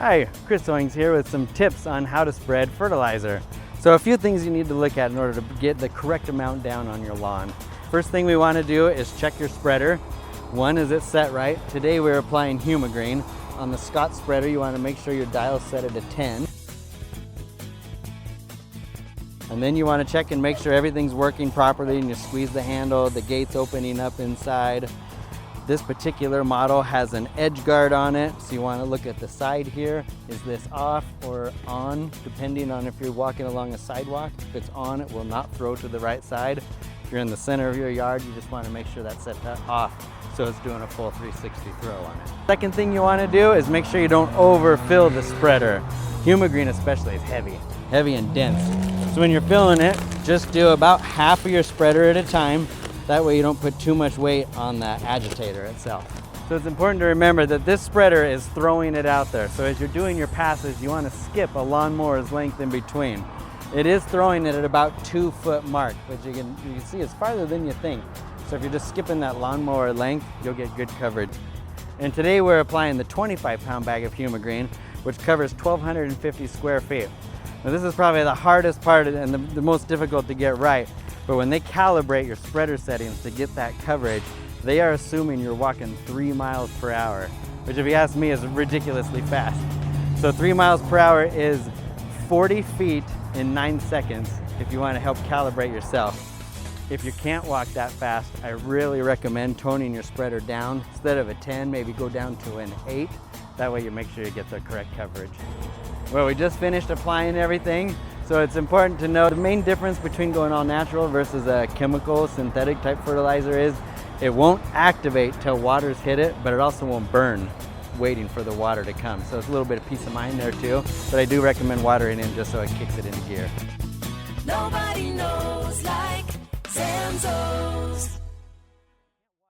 Hi, Chris Owings here with some tips on how to spread fertilizer. So a few things you need to look at in order to get the correct amount down on your lawn. First thing we want to do is check your spreader. One, is it set right? Today we're applying Green. On the Scott spreader, you want to make sure your dial's set at a 10. And then you want to check and make sure everything's working properly, and you squeeze the handle, the gate's opening up inside. This particular model has an edge guard on it, so you want to look at the side here. Is this off or on, depending on if you're walking along a sidewalk. If it's on, it will not throw to the right side. If you're in the center of your yard, you just want to make sure that's set off, so it's doing a full 360 throw on it. Second thing you want to do is make sure you don't overfill the spreader. Green especially is heavy and dense. So when you're filling it, just do about half of your spreader at a time. That way you don't put too much weight on the agitator itself. So it's important to remember that this spreader is throwing it out there. So as you're doing your passes, you want to skip a lawnmower's length in between. It is throwing it at about 2 foot mark, but you can see it's farther than you think. So if you're just skipping that lawnmower length, you'll get good coverage. And today we're applying the 25-pound bag of Green, which covers 1,250 square feet. Now this is probably the hardest part and the most difficult to get right. But when they calibrate your spreader settings to get that coverage, they are assuming you're walking 3 miles per hour, which if you ask me is ridiculously fast. So 3 miles per hour is 40 feet in 9 seconds if you want to help calibrate yourself. If you can't walk that fast, I really recommend toning your spreader down. Instead of a 10, maybe go down to an 8. That way you make sure you get the correct coverage. Well, we just finished applying everything. So it's important to know the main difference between going all natural versus a chemical, synthetic type fertilizer is it won't activate till water's hit it, but it also won't burn waiting for the water to come. So it's a little bit of peace of mind there too, but I do recommend watering in just so it kicks it into gear. Nobody knows.